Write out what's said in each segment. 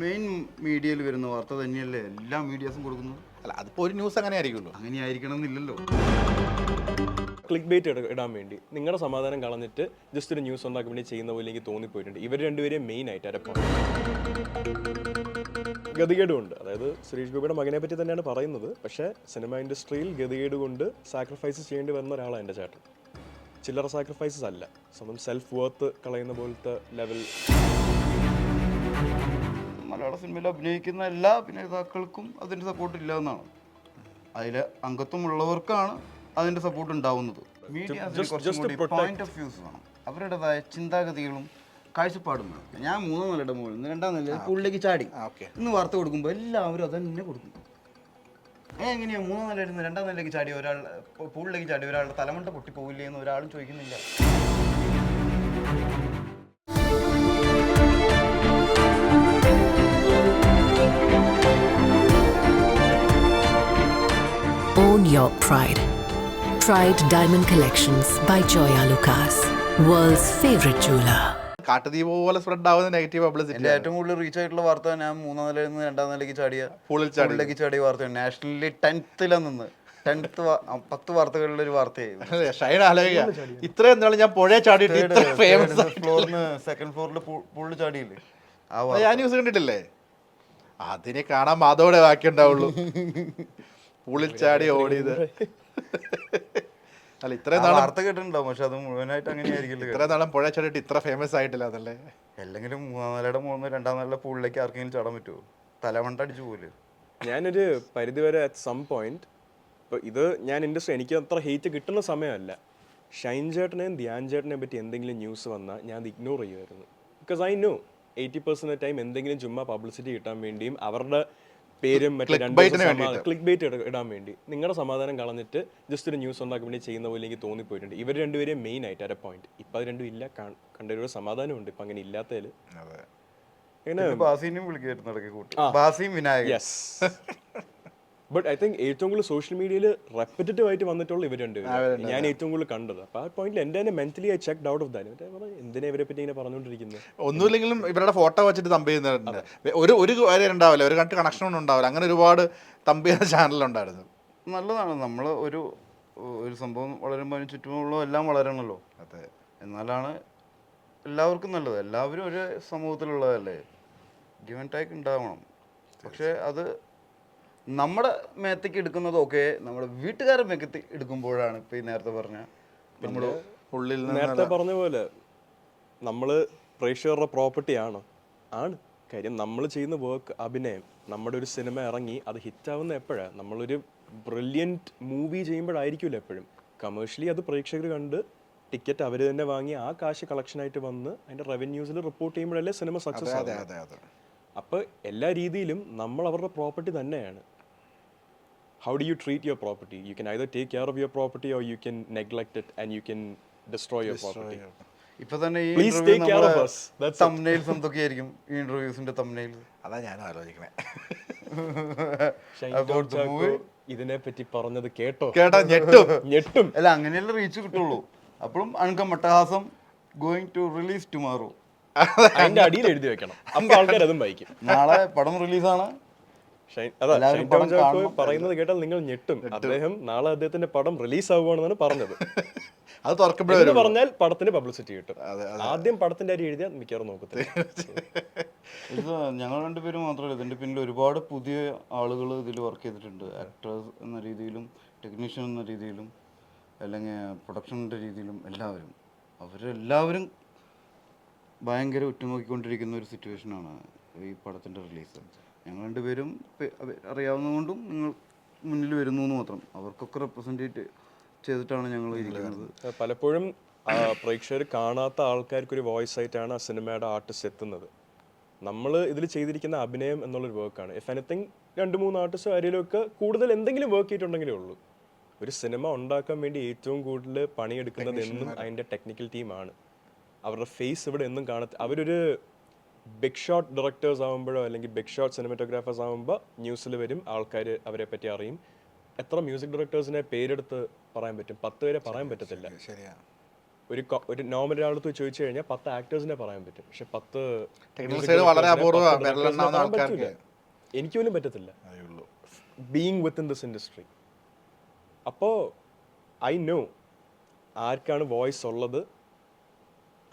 Main മീഡിയയിൽ വരുന്ന വാർത്ത തന്നെയല്ലേ എല്ലാ മീഡിയാസും കൊടുക്കുന്നത്. അല്ല അതിപ്പോൾ ഒരു ന്യൂസ് അങ്ങനെ ആയിരിക്കുമല്ലോ. അങ്ങനെ ആയിരിക്കണം എന്നില്ലല്ലോ. ക്ലിക്ക് ബേറ്റ് ഇടാൻ വേണ്ടി നിങ്ങളുടെ സമാധാനം കളഞ്ഞിട്ട് ജസ്റ്റ് ഒരു ന്യൂസ് ഉണ്ടാക്കാൻ വേണ്ടി ചെയ്യുന്ന പോലെ എനിക്ക് തോന്നിപ്പോയിട്ടുണ്ട്. ഇവർ രണ്ടുപേരെയും മെയിൻ ആയിട്ട് അരപ്പം ഗതികേടുമുണ്ട്. അതായത് സുരേഷ് ഗോപിയുടെ മകനെ പറ്റി തന്നെയാണ് പറയുന്നത്. പക്ഷേ സിനിമ ഇൻഡസ്ട്രിയിൽ ഗതികേട് കൊണ്ട് സാക്രിഫൈസ് ചെയ്യേണ്ടി വരുന്ന ഒരാളാണ് എൻ്റെ ചേട്ടൻ. ചില്ലറ സാക്രിഫൈസസ് അല്ല, സ്വന്തം സെൽഫ് വർത്ത് കളയുന്ന പോലത്തെ ലെവൽ. മലയാള സിനിമയിൽ അഭിനയിക്കുന്ന എല്ലാ അഭിനേതാക്കൾക്കും അതിൻ്റെ സപ്പോർട്ട് ഇല്ല എന്നാണ്. അതിൽ അംഗത്വമുള്ളവർക്കാണ് അതിൻ്റെ സപ്പോർട്ട് ഉണ്ടാവുന്നത്. മീഡിയാസിന് കുറച്ചും കൂടി പോയിന്റ് ഓഫ് വ്യൂസ് വേണം, അവരുടേതായ ചിന്താഗതികളും കാഴ്ചപ്പാടും വേണം. ഞാൻ 3 നിലയുടെ മുകളിൽ നിന്ന് 2ാം നിലയിൽ പൂളിലേക്ക് ചാടി ഇന്ന് വാർത്ത കൊടുക്കുമ്പോൾ എല്ലാവരും അത് തന്നെ കൊടുക്കും. എങ്ങനെയാണ് 3 നിലയിൽ നിന്ന് 2ാം നിലയിലേക്ക് ചാടി ഒരാൾ പൂളിലേക്ക് ചാടി ഒരാളുടെ തലമണ്ട പൊട്ടിപ്പോവില്ലേ എന്ന് ഒരാളും ചോദിക്കുന്നില്ല. Own your pride. Pride Diamond Collections by Joya Lucas, world's favorite jeweler. കാട്ടുതീ പോലെ സ്പ്രെഡ് ആവുന്ന നെഗറ്റീവ് പബ്ലിസിറ്റി. എൻ്റെ ഏറ്റവും കൂടുതൽ റീച്ച് ആയിട്ടുള്ള വാർത്ത ഞാൻ 3ാം നിലയിൽ നിന്ന് 2ാം നിലയ്ക്ക് പൂളിലേക്ക് ചാടിയ വാർത്തയാണ്. നാഷണലി 10th നിന്ന് 10 വാർത്തകളിലൊരു വാർത്തയായിരുന്നു. ഷൈൻ ആലോചിക്കുക, ഇത്രയും നാൾ ഞാൻ പുഴ ചാടിയിട്ട് ഫേമസ് ഫ്ലോറിന് 2nd ഫ്ലോറിൽ പൂളിൽ ചാടിയില്ലേ, ഞാൻ ന്യൂസ് കണ്ടിട്ടില്ലേ? അതിനെ കാണാൻ മാധവടെ ബാക്കി ഉണ്ടാവുള്ളൂ. പൂളിൽ ചാടി ഓടിയത് അല്ല ഇത്രയും നാളെ വാർത്ത കേട്ടിട്ടുണ്ടാവും, പക്ഷെ അത് മുഴുവനായിട്ട് അങ്ങനെയായിരിക്കില്ല. ഇത്രയും നാളും പുഴ ചാടിയിട്ട് ഇത്ര ഫേമസ് ആയിട്ടില്ല അതല്ലേ? അല്ലെങ്കിലും 3ാം നിലയുടെ 2ാം നിലയുടെ പൂളിലേക്ക് ആർക്കെങ്കിലും ചാടാൻ പറ്റുമോ? തലമണ്ട അടിച്ചു പോലെ. ഞാനൊരു പരിധിവരെ അറ്റ് സം പോയിന്റ്, ഇപ്പോൾ ഇത് ഞാൻ ഇൻഡസ്ട്രി എനിക്ക് അത്ര ഹെയ്റ്റ് കിട്ടുന്ന സമയമല്ല. ഷൈൻ ചേട്ടനെയും ധ്യാൻ ചേട്ടനെയും പറ്റി എന്തെങ്കിലും ന്യൂസ് വന്നാൽ ഞാൻ അത് ഇഗ്നോർ ചെയ്യുമായിരുന്നു. ബിക്കോസ് ഐ നോ 80% ടൈം എന്തെങ്കിലും ചുമ്മാ പബ്ലിസിറ്റി കിട്ടാൻ വേണ്ടിയും അവരുടെ പേരും മറ്റേ ക്ലിക്ക് ബേറ്റ് ഇടാൻ വേണ്ടി നിങ്ങളുടെ സമാധാനം കളഞ്ഞിട്ട് ജസ്റ്റ് ഒരു ന്യൂസ് ഉണ്ടാക്കാൻ വേണ്ടി ചെയ്യുന്ന പോലെ എനിക്ക് തോന്നിപ്പോയിട്ടുണ്ട്. ഇവർ രണ്ടുപേരെയും മെയിൻ ആയിട്ട് അര പോയിന്റ്. ഇപ്പം അത് രണ്ടും ഇല്ല, കണ്ടൊരു സമാധാനമുണ്ട് ഇപ്പം അങ്ങനെ ഇല്ലാത്തതിൽ. ബട്ട് ഐ തിങ്ക് ഏറ്റവും കൂടുതൽ സോഷ്യൽ മീഡിയയിൽ റെപ്പറ്റേറ്റീവ് ആയിട്ട് വന്നിട്ടുള്ള ഇവർ രണ്ടുപേരും ഞാൻ ഏറ്റവും കൂടുതൽ കണ്ടത്. അപ്പോൾ ആ പോയിന്റിൽ എൻ്റെ തന്നെ mentally I checked out of that. എന്തിനാ ഇവരെ പറ്റി ഇങ്ങനെ പറഞ്ഞുകൊണ്ടിരിക്കുന്നത്? ഒന്നുമില്ലെങ്കിലും ഇവരുടെ ഫോട്ടോ വെച്ചിട്ട് തമ്പ് ചെയ്യുന്നുണ്ട്. ഒരു കാര്യം ഉണ്ടാവില്ല, ഒരു കണക്ഷൻ ഒന്നും ഉണ്ടാവില്ല. അങ്ങനെ ഒരുപാട് തമ്പ് ചെയ്യുന്ന ചാനലുണ്ടായിരുന്നു. നല്ലതാണ്. നമ്മൾ ഒരു സംഭവം വളരുമ്പോൾ ചുറ്റുമുള്ള എല്ലാം വളരണമല്ലോ. അതെ, എന്നാലാണ് എല്ലാവർക്കും നല്ലത്. എല്ലാവരും ഒരു സമൂഹത്തിലുള്ളതല്ലേ, ഗിവ് ആൻഡ് ടേക്ക് ഉണ്ടാവണം. പക്ഷേ അത് നമ്മുടെ മേത്തേക്ക് എടുക്കുന്നതൊക്കെ നമ്മുടെ വീട്ടുകാരുടെ മേക്കത്ത് എടുക്കുമ്പോഴാണ് ഇപ്പം ഈ നേരത്തെ പറഞ്ഞ നമ്മൾ ഉള്ളിൽ നേരത്തെ പറഞ്ഞ പോലെ നമ്മൾ പ്രേക്ഷകരുടെ പ്രോപ്പർട്ടി ആണ് കാര്യം. നമ്മൾ ചെയ്യുന്ന വർക്ക് അഭിനയം, നമ്മുടെ ഒരു സിനിമ ഇറങ്ങി അത് ഹിറ്റാവുന്ന എപ്പോഴാണ്? നമ്മളൊരു ബ്രില്യൻറ്റ് മൂവി ചെയ്യുമ്പോഴായിരിക്കുമല്ലോ എപ്പോഴും. കമേഴ്ഷ്യലി അത് പ്രേക്ഷകർ കണ്ട് ടിക്കറ്റ് അവർ തന്നെ വാങ്ങി ആ കാശ് കളക്ഷനായിട്ട് വന്ന് അതിൻ്റെ റവന്യൂസിൽ റിപ്പോർട്ട് ചെയ്യുമ്പോഴല്ലേ സിനിമ സക്സസ് ആവും. അപ്പോൾ എല്ലാ രീതിയിലും നമ്മൾ അവരുടെ പ്രോപ്പർട്ടി തന്നെയാണ്. How do you treat your property? You can either take care of your property or you can neglect it and you can destroy your property. ഇപ്പൊ തന്നെ ഈ തംബ്നെയിൽസ് എന്തൊക്കെയായിരിക്കും ഈ ഇന്റർവ്യൂസിന്റെ തംബ്നെയിൽ? അതാ ഞാൻ ആലോചിക്കണേ. ഇതിനെ പറ്റി പറഞ്ഞത് കേട്ടോ ഞെട്ടും. അല്ല, അങ്ങനെയല്ല റീച്ച് കിട്ടുള്ളൂ. അപ്പോഴും അൺകം അട്ടഹാസം ഗോയിങ് ടു റിലീസ് ടുമാറോ അതിന്റെ അടിയിൽ എഴുതി വെക്കണം. അപ്പൊ ആൾക്കാർ അതും വായിക്കും. നാളെ പടം റിലീസാണ്. പറയുന്നത് കേട്ടാൽ നിങ്ങൾ ഞെട്ടും. അദ്ദേഹം നാളെ അദ്ദേഹത്തിന്റെ പടം റിലീസ് ആവുകയാണെന്നാണ് പറഞ്ഞത്. അത് തുറക്കുമ്പോഴേ പറഞ്ഞാൽ പടത്തിന് പബ്ലിസിറ്റി കിട്ടും. ആദ്യം പടത്തിന്റെ അരി എഴുതിയാൽ മിക്കവാറും നോക്കത്തില്ല. ഇത് ഞങ്ങൾ രണ്ടുപേരും മാത്രമല്ല, ഇതിന്റെ പിന്നിൽ ഒരുപാട് പുതിയ ആളുകൾ ഇതിൽ വർക്ക് ചെയ്തിട്ടുണ്ട്. ആക്ടേഴ്സ് എന്ന രീതിയിലും ടെക്നീഷ്യൻ എന്ന രീതിയിലും അല്ലെങ്കിൽ പ്രൊഡക്ഷൻ്റെ രീതിയിലും അവരെല്ലാവരും ഭയങ്കര ഉറ്റുനോക്കിക്കൊണ്ടിരിക്കുന്ന ഒരു സിറ്റുവേഷനാണ് ഈ പടത്തിൻ്റെ റിലീസ്. ഞങ്ങൾ രണ്ടുപേരും അറിയാവുന്നതുകൊണ്ടും നിങ്ങൾ മുന്നിൽ വരുന്നു എന്ന് മാത്രം. അവർക്കൊക്കെ റെപ്രസെൻറ്റേറ്റ് ചെയ്തിട്ടാണ് ഞങ്ങൾ ഇരിക്കുന്നത്. പലപ്പോഴും പ്രേക്ഷകർ കാണാത്ത ആൾക്കാർക്കൊരു വോയിസ് ആയിട്ടാണ് ആ സിനിമയുടെ ആർട്ടിസ്റ്റ് എത്തുന്നത്. നമ്മൾ ഇതിൽ ചെയ്തിരിക്കുന്ന അഭിനയം എന്നുള്ളൊരു വർക്കാണ്. ഇഫ് എനിത്തിങ് 2-3 ആർട്ടിസ്റ്റോ ആരെങ്കിലുമൊക്കെ കൂടുതൽ എന്തെങ്കിലും വർക്ക് ചെയ്തിട്ടുണ്ടെങ്കിലേ ഉള്ളൂ. ഒരു സിനിമ ഉണ്ടാക്കാൻ വേണ്ടി ഏറ്റവും കൂടുതൽ പണിയെടുക്കുന്നത് എന്നും അതിൻ്റെ ടെക്നിക്കൽ ടീമാണ്. അവരുടെ ഫേസ് ഇവിടെ എന്നും അവരൊരു ബിഗ് ഷോട്ട് ഡയറക്ടേഴ്സ് ആകുമ്പോഴോ അല്ലെങ്കിൽ ബിഗ് ഷോട്ട് സിനിമാറ്റോഗ്രാഫേഴ്സ് ആകുമ്പോൾ ന്യൂസിൽ വരും, ആൾക്കാർ അവരെ പറ്റി അറിയും. എത്ര മ്യൂസിക് ഡയറക്ടേഴ്സിനെ പേരെടുത്ത് പറയാൻ പറ്റും? 10 പേരെ പറയാൻ പറ്റത്തില്ല. ഒരു നോർമൽ ഒരാളടുത്ത് ചോദിച്ചു കഴിഞ്ഞാൽ 10 ആക്ടേഴ്സിനെ പറയാൻ പറ്റും, പക്ഷെ 10 ടെക്നിക്കൽ സൈഡ് വളരെ അപൂർവ വിരലെണ്ണാവുന്ന ആൾക്കാർക്ക് എനിക്ക് പോലും പറ്റത്തില്ല, ബീയിങ് വിത്തിൻ ദിസ് ഇൻഡസ്ട്രി. അപ്പോൾ ഐ നോ ആർക്കാണ് വോയിസ് ഉള്ളത്,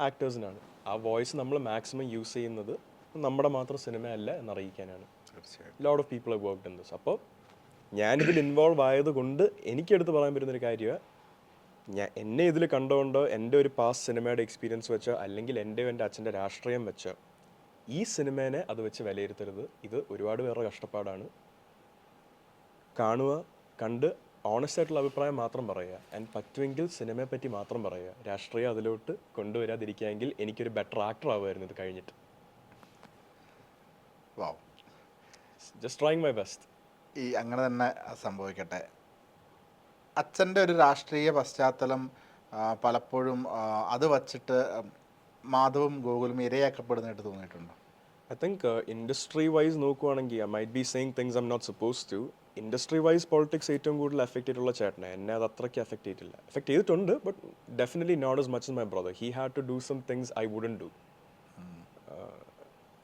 ആക്ടേഴ്സിനാണ്. ആ വോയിസ് നമ്മൾ മാക്സിമം യൂസ് ചെയ്യുന്നത് നമ്മുടെ മാത്രം സിനിമയല്ല എന്നറിയിക്കാനാണ്. Lot of people have worked in this. അപ്പോൾ ഞാനിതിൽ ഇൻവോൾവ് ആയതുകൊണ്ട് എനിക്കെടുത്ത് പറയാൻ പറ്റുന്നൊരു കാര്യമാണ്, എന്നെ ഇതിൽ കണ്ടുകൊണ്ടോ എൻ്റെ ഒരു പാസ്റ്റ് സിനിമയുടെ എക്സ്പീരിയൻസ് വെച്ചോ അല്ലെങ്കിൽ എൻ്റെ അച്ഛൻ്റെ രാഷ്ട്രീയം വെച്ചോ ഈ സിനിമേനെ അത് വെച്ച് വിലയിരുത്തരുത്. ഇത് ഒരുപാട് പേരുടെ കഷ്ടപ്പാടാണ്. കാണുക, കണ്ട് ഓണസ്റ്റ് ആയിട്ടുള്ള അഭിപ്രായം മാത്രം പറയുക. ആൻഡ് പറ്റുമെങ്കിൽ സിനിമയെ പറ്റി മാത്രം പറയുക. രാഷ്ട്രീയം അതിലോട്ട് കൊണ്ടുവരാതിരിക്കുകയെങ്കിൽ എനിക്കൊരു ബെറ്റർ ആക്ടർ ആവുമായിരുന്നു ഇത് കഴിഞ്ഞിട്ട്. Just trying my best. ഈ അങ്ങനെ തന്നെ സംഭവിക്കട്ടെ. അച്ഛൻ്റെ ഒരു രാഷ്ട്രീയ പശ്ചാത്തലം പലപ്പോഴും അത് വച്ചിട്ട് മാധവും ഗോകുലും ഇരയാക്കപ്പെടുന്നതായിട്ട് തോന്നിയിട്ടുണ്ടോ? I think industry wise നോക്കുവാണെങ്കിൽ I might be saying things I'm not supposed to. Industry vice politics ഏറ്റവും കൂടുതൽ എഫക്ട് ചെയ്തിട്ടുള്ള ചേട്ടനെ. എന്നെ അത് അത്രയ്ക്ക് എഫക്ട് ചെയ്തിട്ടില്ല. എഫക്ട് ചെയ്തിട്ടുണ്ട്, but definitely not as much as my brother. He had to do some things I wouldn't do.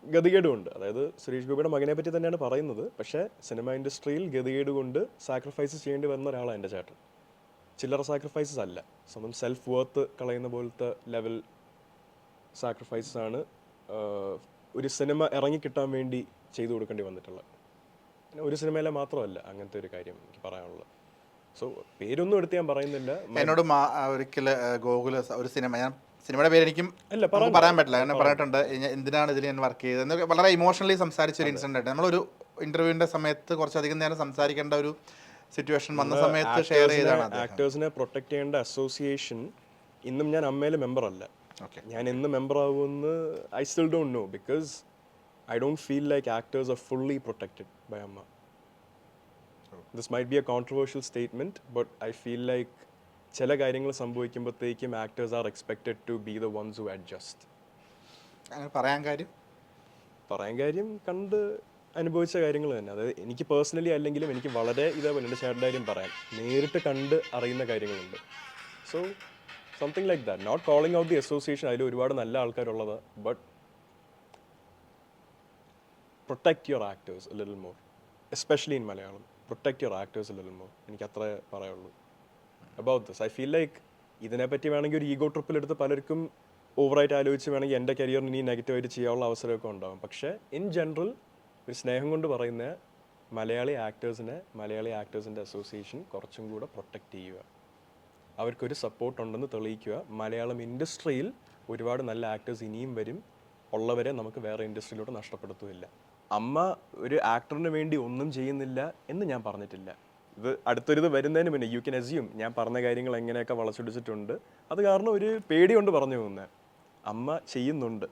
ഗതികേടുണ്ട്. അതായത് സുരേഷ് ഗോപിയുടെ മകനെ പറ്റി തന്നെയാണ് പറയുന്നത്. പക്ഷേ സിനിമ ഇൻഡസ്ട്രിയിൽ ഗതികേട് കൊണ്ട് സാക്രിഫൈസ് ചെയ്യേണ്ടി വരുന്ന ഒരാളാണ് എൻ്റെ ചേട്ടൻ. ചില്ലറ സാക്രിഫൈസസ് അല്ല, സ്വന്തം സെൽഫ് വർത്ത് കളയുന്ന പോലത്തെ ലെവൽ സാക്രിഫൈസസ് ആണ് ഒരു സിനിമ ഇറങ്ങിക്കിട്ടാൻ വേണ്ടി ചെയ്തു കൊടുക്കേണ്ടി വന്നിട്ടുള്ളത്. പിന്നെ ഒരു സിനിമയിലെ മാത്രമല്ല അങ്ങനത്തെ ഒരു കാര്യം എനിക്ക് പറയാനുള്ളത്. സോ പേരൊന്നും എടുത്ത് ഞാൻ പറയുന്നില്ല. എന്നോട് ഒരിക്കൽ ഗോകുല ഒരു സിനിമ, ഞാൻ സിനിമയുടെ പേര് എനിക്കും പറയാൻ പറ്റില്ല, എന്നെ പറഞ്ഞിട്ടുണ്ട് എന്തിനാണ് ഇതിൽ ഞാൻ വർക്ക് ചെയ്തത്. വളരെ ഇമോഷണലി സംസാരിച്ച ഒരു ഇൻസിഡന്റ് ആയിട്ട് നമ്മളൊരു ഇന്റർവ്യൂവിന്റെ സമയത്ത് കുറച്ചധികം നേരം സംസാരിക്കേണ്ട ഒരു സിറ്റുവേഷൻ വന്ന സമയത്ത് ഷെയർ ചെയ്തതാണ്. ആക്ടേഴ്സിനെ പ്രൊട്ടക്ട് ചെയ്യേണ്ട അസോസിയേഷൻ ഇന്നും ഞാൻ അമ്മയിലെ മെമ്പർ അല്ല. ഞാൻ എന്ന് മെമ്പർ ആവുമെന്ന് I still don't know, because I don't feel like actors are fully protected by AMMA. This might be a controversial statement, but I feel like ചില കാര്യങ്ങൾ സംഭവിക്കുമ്പോഴത്തേക്കും actors are expected to be the ones who adjust. പറയാൻ കാര്യം കണ്ട് അനുഭവിച്ച കാര്യങ്ങൾ തന്നെ. അതായത് എനിക്ക് പേഴ്സണലി അല്ലെങ്കിലും എനിക്ക് വളരെ ഇതേപോലെ എൻ്റെ ചേട്ടൻ്റെ കാര്യം പറയാൻ നേരിട്ട് കണ്ട് അറിയുന്ന കാര്യങ്ങളുണ്ട്. So something like that. Not calling out the association, അതിൽ ഒരുപാട് നല്ല ആൾക്കാരുള്ളത്, but protect your actors a little more, especially in Malayalam. Protect your actors a little more. എനിക്ക് അത്രേ പറയുള്ളൂ about this. I feel like ഇതിനെപ്പറ്റി വേണമെങ്കിൽ ഒരു ഈഗോ ട്രിപ്പിലെടുത്ത് പലർക്കും ഓവറായിട്ട് ആലോചിച്ച് വേണമെങ്കിൽ എൻ്റെ കരിയറിന് ഇനി നെഗറ്റീവായിട്ട് ചെയ്യാനുള്ള അവസരമൊക്കെ ഉണ്ടാകും. പക്ഷേ ഇൻ ജനറൽ ഒരു സ്നേഹം കൊണ്ട് പറയുന്ന മലയാളി ആക്ടേഴ്സിൻ്റെ അസോസിയേഷൻ കുറച്ചും കൂടെ പ്രൊട്ടക്റ്റ് ചെയ്യുക, അവർക്കൊരു സപ്പോർട്ട് ഉണ്ടെന്ന് തെളിയിക്കുക. മലയാളം ഇൻഡസ്ട്രിയിൽ ഒരുപാട് നല്ല ആക്ടേഴ്സ് ഇനിയും വരും, ഉള്ളവരെ നമുക്ക് വേറെ ഇൻഡസ്ട്രിയിലോട്ട് നഷ്ടപ്പെടുത്തുകയില്ല. അമ്മ ഒരു ആക്ടറിന് വേണ്ടി ഒന്നും ചെയ്യുന്നില്ല എന്ന് ഞാൻ പറഞ്ഞിട്ടില്ല. ഇത് അടുത്തൊരിത് വരുന്നതിന് മുന്നേ യു ക്യാൻ അസ്യൂം ഞാൻ പറഞ്ഞ കാര്യങ്ങൾ എങ്ങനെയൊക്കെ വളച്ചൊടിച്ചിട്ടുണ്ട്. അത് കാരണം ഒരു പേടി കൊണ്ട് പറഞ്ഞു പോകുന്നത്. അമ്മ ചെയ്യുന്നുണ്ട്,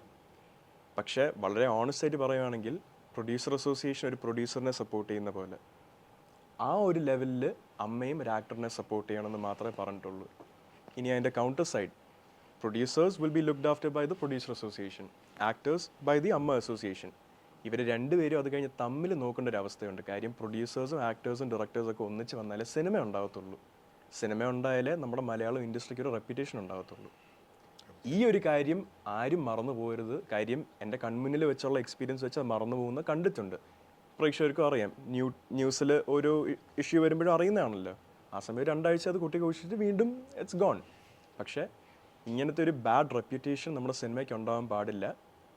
പക്ഷേ വളരെ ഓണസ്റ്റ് ആയിട്ട് പറയുകയാണെങ്കിൽ പ്രൊഡ്യൂസർ അസോസിയേഷൻ ഒരു പ്രൊഡ്യൂസറിനെ സപ്പോർട്ട് ചെയ്യുന്ന പോലെ ആ ഒരു ലെവലിൽ അമ്മയും ഒരു ആക്ടറിനെ സപ്പോർട്ട് ചെയ്യണമെന്ന് മാത്രമേ പറഞ്ഞിട്ടുള്ളൂ. ഇനി അതിൻ്റെ counter side, producers will be looked after by the producer association, actors by the Amma association. ഇവർ രണ്ടുപേരും അത് കഴിഞ്ഞ് തമ്മിൽ നോക്കേണ്ട ഒരു അവസ്ഥയുണ്ട്. കാര്യം പ്രൊഡ്യൂസേഴ്സും ആക്ടേഴ്സും ഡയറക്ടേഴ്സും ഒക്കെ ഒന്നിച്ച് വന്നാലേ സിനിമ ഉണ്ടാകത്തുള്ളൂ. സിനിമ ഉണ്ടായാലേ നമ്മുടെ മലയാളം ഇൻഡസ്ട്രിക്ക് ഒരു റെപ്യൂട്ടേഷൻ ഉണ്ടാകത്തുള്ളൂ. ഈ ഒരു കാര്യം ആരും മറന്നു പോകരുത്. കാര്യം എൻ്റെ കൺമുന്നിൽ വെച്ചുള്ള എക്സ്പീരിയൻസ് വെച്ച് അത് മറന്നു പോകുന്ന കണ്ടിട്ടുണ്ട്. പ്രേക്ഷകർക്കും അറിയാം, ന്യൂസിൽ ഓരോ ഇഷ്യൂ വരുമ്പോഴും അറിയുന്നതാണല്ലോ. ആ സമയം 2 ആഴ്ച അത് കുട്ടി കോഷിച്ചിട്ട് വീണ്ടും ഇറ്റ്സ് ഗോൺ. പക്ഷേ ഇങ്ങനത്തെ ഒരു ബാഡ് റെപ്യൂട്ടേഷൻ നമ്മുടെ സിനിമയ്ക്ക് ഉണ്ടാകാൻ പാടില്ല.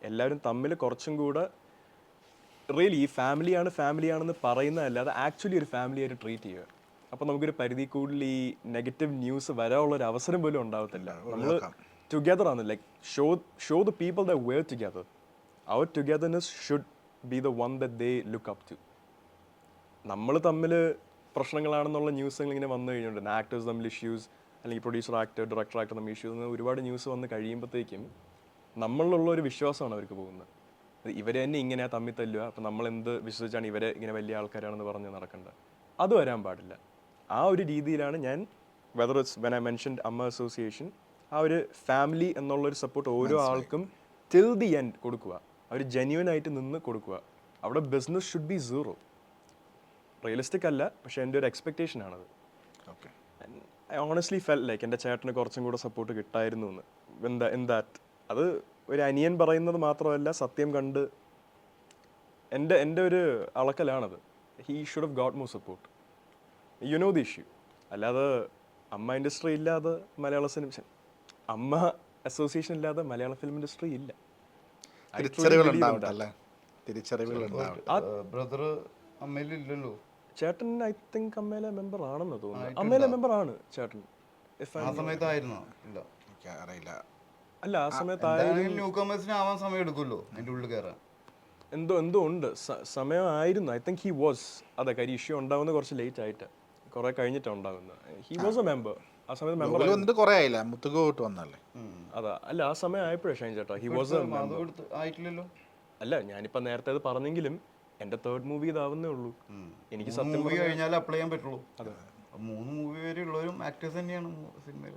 എല്ലാവരും തമ്മിൽ കുറച്ചും കൂടെ റിയലി ഈ ഫാമിലിയാണെന്ന് പറയുന്നതല്ലാതെ ആക്ച്വലി ഒരു ഫാമിലിയായിട്ട് ട്രീറ്റ് ചെയ്യുക. അപ്പോൾ നമുക്കൊരു പരിധി കൂടുതൽ ഈ നെഗറ്റീവ് ന്യൂസ് വരാനുള്ളൊരു അവസരം പോലും ഉണ്ടാകത്തില്ല. നമ്മൾ ടുഗെദർ ആണ്, like show the people that were together. അവർ togetherness should be the one that they look up to. നമ്മൾ തമ്മിൽ പ്രശ്നങ്ങളാണെന്നുള്ള ന്യൂസുകൾ ഇങ്ങനെ വന്നു കഴിഞ്ഞിട്ടുണ്ട്. ആക്ടേഴ്സ് തമ്മിൽ ഇഷ്യൂസ്, അല്ലെങ്കിൽ പ്രൊഡ്യൂസർ ആക്ടർ ഡയറക്ടർ തമ്മിൽ ഇഷ്യൂസ്, ഒരുപാട് ന്യൂസ് വന്ന് കഴിയുമ്പോഴത്തേക്കും നമ്മളിലുള്ള ഒരു വിശ്വാസമാണ് അവർക്ക് പോകുന്നത്. ഇവരെ തന്നെ ഇങ്ങനെ തമ്മിൽ തല്ലുക, അപ്പോൾ നമ്മൾ എന്ത് വിശ്വസിച്ചാണ് ഇവരെ ഇങ്ങനെ വലിയ ആൾക്കാരാണെന്ന് പറഞ്ഞ് നടക്കേണ്ടത്. അത് വരാൻ പാടില്ല. ആ ഒരു രീതിയിലാണ് ഞാൻ whether it's when I mentioned അമ്മ അസോസിയേഷൻ, ആ ഒരു ഫാമിലി എന്നുള്ളൊരു സപ്പോർട്ട് ഓരോ ആൾക്കും ടിൽ ദി എൻഡ് കൊടുക്കുക. അവർ ജെന്യുവൻ ആയിട്ട് നിന്ന് കൊടുക്കുക. അവിടെ business should be zero. Realistic അല്ല, പക്ഷേ എൻ്റെ ഒരു എക്സ്പെക്റ്റേഷൻ ആണത്. ഐ ഓണസ്റ്റ്ലി ഫെൽ ലൈക്ക് എൻ്റെ ചേട്ടന് കുറച്ചും കൂടെ സപ്പോർട്ട് കിട്ടായിരുന്നു എന്ന് എന്താ അത് ഒരു അനിയൻ പറയുന്നത് മാത്രമല്ല, സത്യം കണ്ട് എൻ്റെ ഒരു അളക്കലാണത്. He should have got more support. You know the issue. അല്ലാതെ അമ്മ ഇൻഡസ്ട്രി ഇല്ലാതെ മലയാള സിനിമ, അമ്മ അസോസിയേഷൻ ഇല്ലാതെ മലയാള ഫിലിം ഇൻഡസ്ട്രി ഇല്ല. തിരിച്ചറിവുകൾ ഉണ്ടാവട്ടെ അല്ലേ, തിരിച്ചറിവുകൾ ഉണ്ടാവട്ടെ. ബ്രദർ അമ്മയിലില്ലല്ലോ. ചേട്ടൻ ഐ തിങ്ക് അമ്മയിലെ മെമ്പർ ആണെന്ന് തോന്നുന്നു. അമ്മയിലെ മെമ്പർ ആണ് ചേട്ടൻ. ആ സമയത്തായിരുന്നോ? ഇല്ല, എനിക്ക് അറിയില്ല. അല്ല, ആ സമയത്ത് ന്യൂ കമേഴ്സിന് ആവാൻ സമയം എടുക്കുമല്ലോ അതിൻ്റെ ഉള്ളിൽ കയറാൻ. എന്തോ ഉണ്ട്, സമയമായിരുന്നു. I think he was. അതെ, കാര്യം ഇഷ്യൂ ഉണ്ടാവുന്നത് കുറച്ച് ലേറ്റ് ആയിട്ട്, കുറെ കഴിഞ്ഞിട്ടാണ് ഉണ്ടാവുന്നത്. He was A member. ആ സമയത്ത് മെമ്പർ വന്നിട്ട് കുറേ ആയില്ല, മുത്തുകോട്ട് വന്നല്ലേ. അതാ, അല്ല ആ സമയം ആയപ്പോഴേ ഷൈൻ ചേട്ടാ ഹി വാസ് എ മെമ്പർ. ആയിട്ടില്ലല്ലോ. അല്ല, ഞാനിപ്പോൾ നേരത്തെ അത് പറഞ്ഞെങ്കിലും എൻ്റെ തേർഡ് മൂവി ഇതാവുന്നേ ഉള്ളൂ. എനിക്ക് സത്യം മൂവി കഴിഞ്ഞാൽ അപ്ലൈ ചെയ്യാൻ പറ്റുള്ളൂ. 3 മൂവി വരെ ഉള്ളവരും ആക്ടേഴ്സ് തന്നെയാണ് സിനിമയിൽ.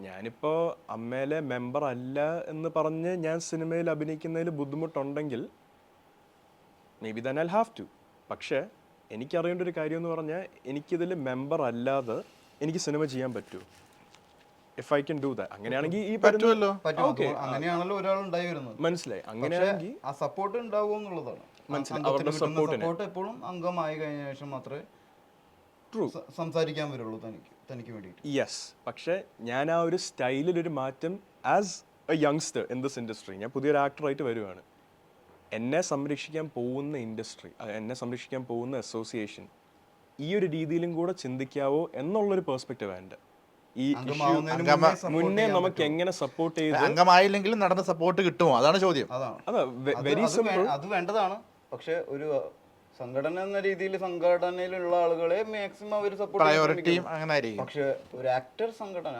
ഞാനിപ്പോൾ അമ്മയിലെ മെമ്പർ അല്ല എന്ന് പറഞ്ഞ് ഞാൻ സിനിമയിൽ അഭിനയിക്കുന്നതിൽ ബുദ്ധിമുട്ടുണ്ടെങ്കിൽ may be then I have to. പക്ഷേ എനിക്കറിയേണ്ട ഒരു കാര്യം എന്ന് പറഞ്ഞാൽ എനിക്കിതിൽ മെമ്പർ അല്ലാതെ എനിക്ക് സിനിമ ചെയ്യാൻ പറ്റുമോ? If I can do that. അങ്ങനെയാണെങ്കിൽ ഈ പറ്റുമല്ലോ. അങ്ങനെയാണല്ലോ ഒരാൾ ഉണ്ടായി വരുന്നത്. മനസ്സിലായി. അങ്ങനെയാണെങ്കിൽ ആ സപ്പോർട്ട് ഉണ്ടാവുമോ എന്നുള്ളതാണ്. അവരുടെ സപ്പോർട്ട് എപ്പോഴും അംഗമായി കഴിഞ്ഞ ശേഷം മാത്രമേ സംസാരിക്കാൻ വരുള്ളൂ തനിക്ക് വേണ്ടിയിട്ട്. യെസ്. പക്ഷേ ഞാൻ ആ ഒരു സ്റ്റൈലിലൊരു മാറ്റം as A youngster in this industry, ഞാൻ പുതിയൊരു ആക്ടറായിട്ട് വരുവാണ്. എന്നെ സംരക്ഷിക്കാൻ പോകുന്ന ഇൻഡസ്ട്രി, എന്നെ സംരക്ഷിക്കാൻ പോകുന്ന അസോസിയേഷൻ ഈ ഒരു രീതിയിലും കൂടെ ചിന്തിക്കാവോ എന്നുള്ളൊരു പെർസ്പെക്റ്റീവ് എൻ്റെ. ഈ മുന്നേ നമുക്ക് എങ്ങനെ സപ്പോർട്ട് ചെയ്ത് അംഗമായില്ലെങ്കിലും നടന്ന സപ്പോർട്ട് കിട്ടുമോ, അതാണ് ചോദ്യം. അതാ വെരി സിമ്പിൾ. അത് വേണ്ടതാണ്. പക്ഷെ ഒരു സംഘടന എന്ന രീതിയിൽ സംഘടനയിലുള്ള ആളുകളെ മാക്സിമം അവർ സപ്പോർട്ട് ചെയ്യും. പക്ഷെ ഒരു ആക്ടർ സംഘടന